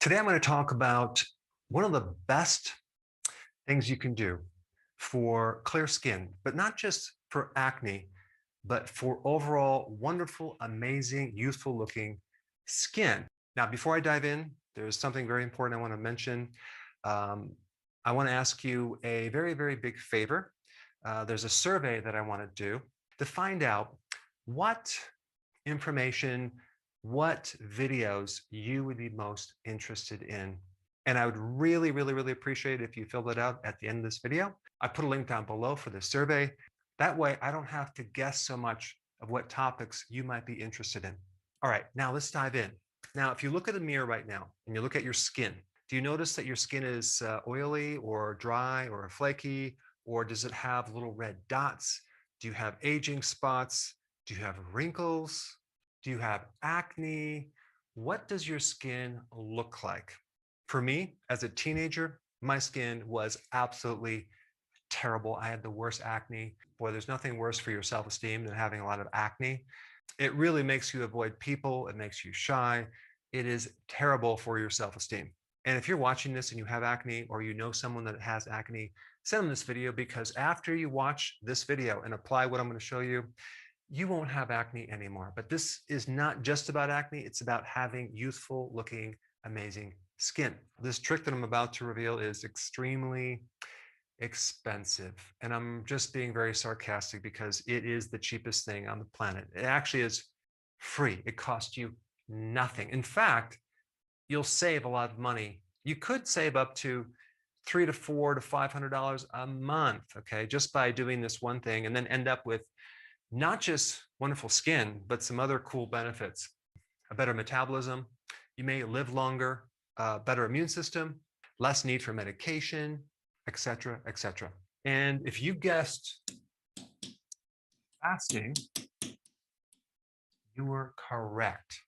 Today, I'm going to talk about one of the best things you can do for clear skin, but not just for acne, but for overall wonderful, amazing, youthful looking skin. Now, before I dive in, there's something very important I want to mention. Um, I want to ask you a very, very big favor. There's a survey that I want to do to find out what information, what videos you would be most interested in. And I would really, really, really appreciate it if you filled it out at the end of this video. I put a link down below for the survey. That way, I don't have to guess so much of what topics you might be interested in. All right, now let's dive in. Now, if you look at a mirror right now and you look at your skin, do you notice that your skin is oily or dry or flaky, or does it have little red dots? Do you have aging spots? Do you have wrinkles? Do you have acne? What does your skin look like? For me, as a teenager, my skin was absolutely terrible. I had the worst acne. Boy, there's nothing worse for your self-esteem than having a lot of acne. It really makes you avoid people. It makes you shy. It is terrible for your self-esteem. And if you're watching this and you have acne, or you know someone that has acne, send them this video, because after you watch this video and apply what I'm going to show you, you won't have acne anymore. But this is not just about acne. It's about having youthful looking, amazing skin. This trick that I'm about to reveal is extremely expensive. And I'm just being very sarcastic because it is the cheapest thing on the planet. It actually is free. It costs you nothing. In fact, you'll save a lot of money. You could save up to $300 to $400 to $500 a month, okay, just by doing this one thing, and then end up with not just wonderful skin, but some other cool benefits. A better metabolism. You may live longer, better immune system, less need for medication, etc., etc. And if you guessed fasting, you were correct.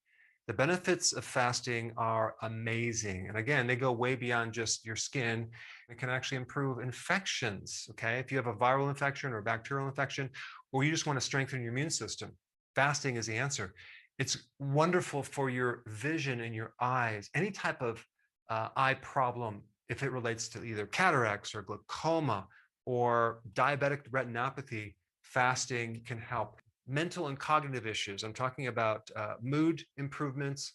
The benefits of fasting are amazing. And again, they go way beyond just your skin. It can actually improve infections, okay? If you have a viral infection or a bacterial infection, or you just want to strengthen your immune system, fasting is the answer. It's wonderful for your vision and your eyes, any type of eye problem, if it relates to either cataracts or glaucoma or diabetic retinopathy, fasting can help. Mental and cognitive issues. I'm talking about mood improvements,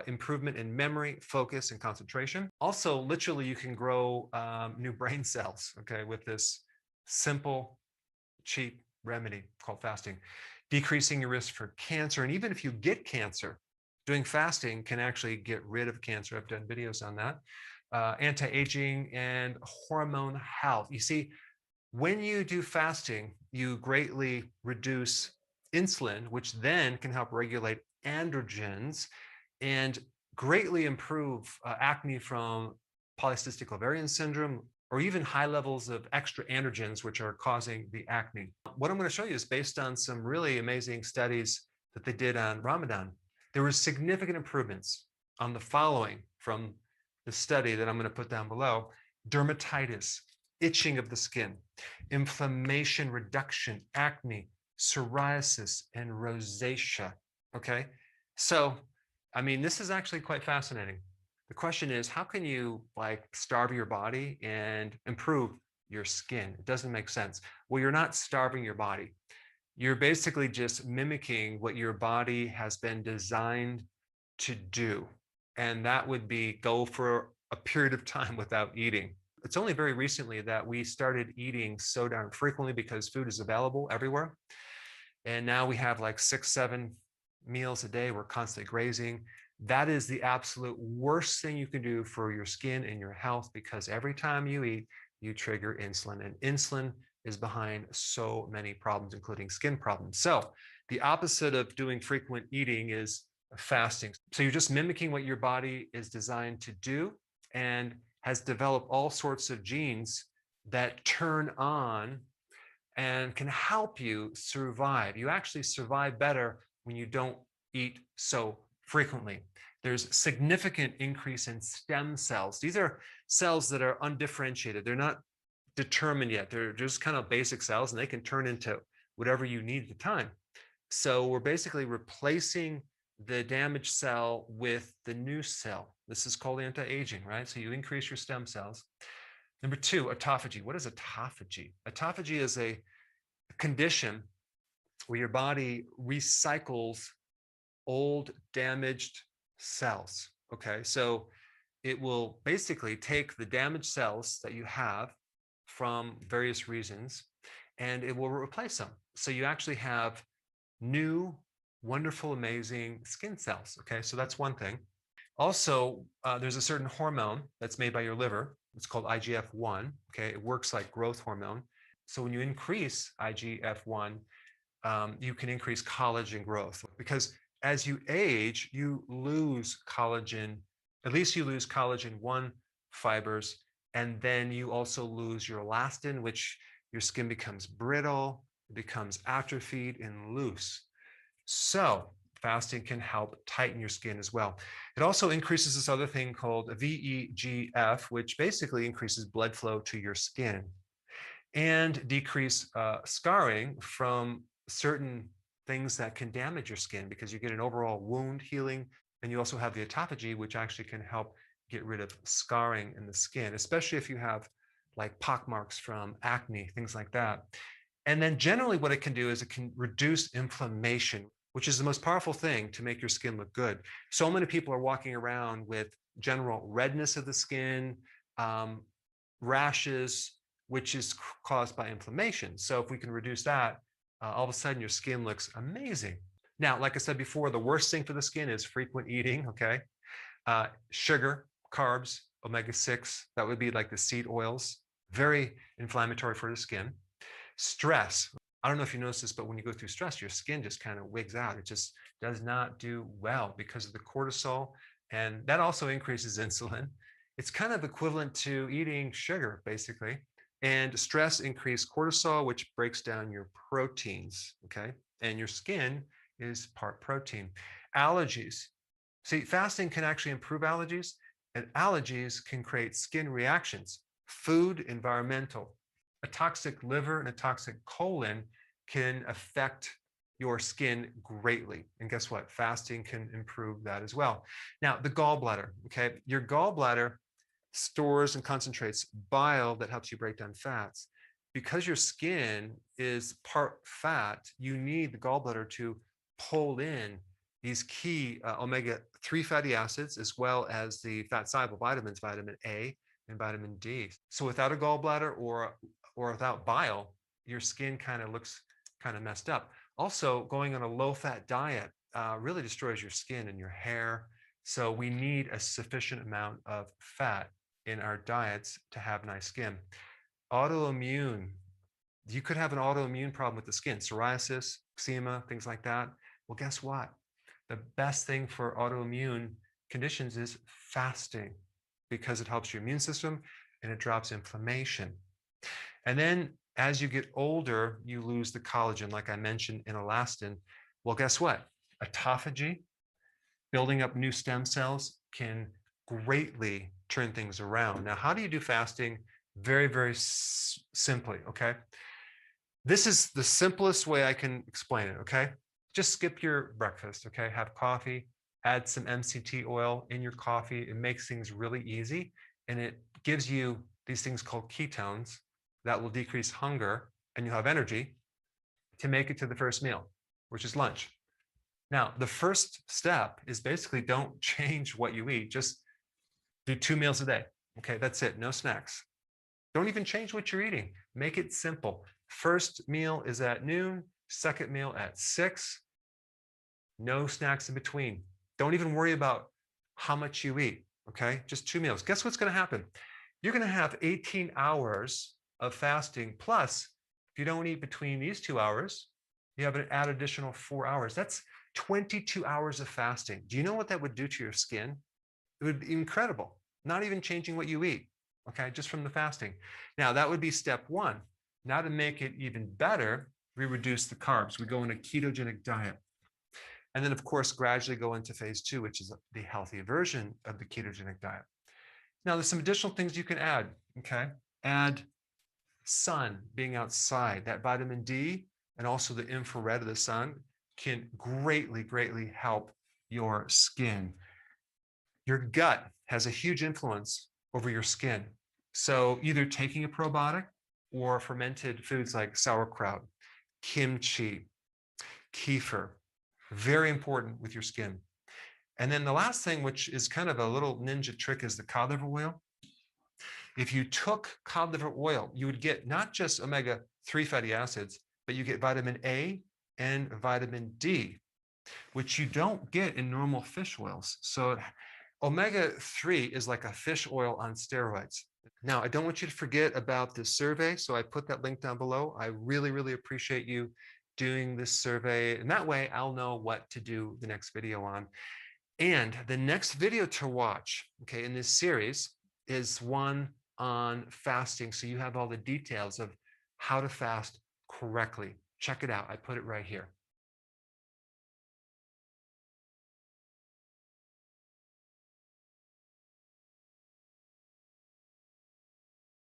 improvement in memory, focus, and concentration. Also, literally, you can grow new brain cells, okay, with this simple, cheap remedy called fasting. Decreasing your risk for cancer. And even if you get cancer, doing fasting can actually get rid of cancer. I've done videos on that. Anti-aging and hormone health. You see, when you do fasting, you greatly reduce insulin, which then can help regulate androgens and greatly improve acne from polycystic ovarian syndrome, or even high levels of extra androgens, which are causing the acne. What I'm going to show you is based on some really amazing studies that they did on Ramadan. There were significant improvements on the following from the study that I'm going to put down below: dermatitis, itching of the skin, inflammation reduction, acne, psoriasis, and rosacea. Okay, so I mean, this is actually quite fascinating. The question is, how can you starve your body and improve your skin? It doesn't make sense. Well, you're not starving your body. You're basically just mimicking what your body has been designed to do. And that would be go for a period of time without eating. It's only very recently that we started eating so darn frequently because food is available everywhere. And now we have like 6, 7 meals a day. We're constantly grazing. That is the absolute worst thing you can do for your skin and your health, because every time you eat, you trigger insulin, and insulin is behind so many problems, including skin problems. So the opposite of doing frequent eating is fasting. So you're just mimicking what your body is designed to do, and has developed all sorts of genes that turn on and can help you survive. You actually survive better when you don't eat so frequently. There's significant increase in stem cells. These are cells that are undifferentiated. They're not determined yet. They're just kind of basic cells, and they can turn into whatever you need at the time. So we're basically replacing the damaged cell with the new cell. This is called anti-aging, right? So you increase your stem cells. Number two, autophagy. What is autophagy? Autophagy is a condition where your body recycles old damaged cells. Okay, so it will basically take the damaged cells that you have from various reasons and it will replace them. So you actually have new, wonderful, amazing skin cells. Okay, so that's one thing. Also, there's a certain hormone that's made by your liver. It's called IGF-1. Okay, it works like growth hormone. So when you increase IGF-1, you can increase collagen growth because as you age, you lose collagen. At least you lose collagen 1 fibers, and then you also lose your elastin, which your skin becomes brittle, it becomes atrophied and loose. So fasting can help tighten your skin as well. It also increases this other thing called VEGF, which basically increases blood flow to your skin and decrease scarring from certain things that can damage your skin because you get an overall wound healing. And you also have the autophagy, which actually can help get rid of scarring in the skin, especially if you have like pockmarks from acne, things like that. And then generally what it can do is it can reduce inflammation, which is the most powerful thing to make your skin look good. So many people are walking around with general redness of the skin, rashes, which is caused by inflammation. So if we can reduce that, all of a sudden your skin looks amazing. Now, like I said before, the worst thing for the skin is frequent eating, okay? Sugar, carbs, omega-6, that would be like the seed oils, very inflammatory for the skin. Stress. I don't know if you notice this, but when you go through stress, your skin just kind of wigs out. It just does not do well because of the cortisol, and that also increases insulin. It's kind of equivalent to eating sugar, basically. And stress increases cortisol, which breaks down your proteins, okay? And your skin is part protein. Allergies. See, fasting can actually improve allergies, and allergies can create skin reactions. Food, environmental. A toxic liver and a toxic colon can affect your skin greatly. And guess what? Fasting can improve that as well. Now, the gallbladder, okay? Your gallbladder stores and concentrates bile that helps you break down fats. Because your skin is part fat, you need the gallbladder to pull in these key omega-3 fatty acids, as well as the fat-soluble vitamins, vitamin A and vitamin D. So without a gallbladder or without bile, your skin kind of looks kind of messed up. Also, going on a low-fat diet really destroys your skin and your hair. So we need a sufficient amount of fat in our diets to have nice skin. Autoimmune. You could have an autoimmune problem with the skin, psoriasis, eczema, things like that. Well, guess what? The best thing for autoimmune conditions is fasting because it helps your immune system and it drops inflammation. And then as you get older, you lose the collagen, like I mentioned, in elastin. Well, guess what? Autophagy, building up new stem cells, can greatly turn things around. Now, how do you do fasting? Very, very simply, okay? This is the simplest way I can explain it, okay? Just skip your breakfast, okay? Have coffee, add some MCT oil in your coffee. It makes things really easy, and it gives you these things called ketones that will decrease hunger, and you'll have energy to make it to the first meal, which is lunch. Now, the first step is basically don't change what you eat. Just do 2 meals a day. Okay, that's it. No snacks. Don't even change what you're eating. Make it simple. First meal is at noon, second meal at 6. No snacks in between. Don't even worry about how much you eat. Okay, just 2 meals. Guess what's going to happen? You're going to have 18 hours of fasting. Plus, if you don't eat between these 2 hours, you have an add additional 4 hours. That's 22 hours of fasting. Do you know what that would do to your skin? It would be incredible. Not even changing what you eat, okay, just from the fasting. Now, that would be step one. Now, to make it even better, we reduce the carbs. We go on a ketogenic diet. And then, of course, gradually go into phase 2, which is the healthy version of the ketogenic diet. Now, there's some additional things you can add, okay? Add sun, being outside. That vitamin D and also the infrared of the sun can greatly, greatly help your skin. Your gut has a huge influence over your skin. So either taking a probiotic or fermented foods like sauerkraut, kimchi, kefir, very important with your skin. And then the last thing, which is kind of a little ninja trick, is the cod liver oil. If you took cod liver oil, you would get not just omega-3 fatty acids, but you get vitamin A and vitamin D, which you don't get in normal fish oils. So omega-3 is like a fish oil on steroids. Now, I don't want you to forget about this survey, so I put that link down below. I really, really appreciate you doing this survey, and that way I'll know what to do the next video on. And the next video to watch, okay, in this series is one on fasting, so you have all the details of how to fast correctly. Check it out. I put it right here.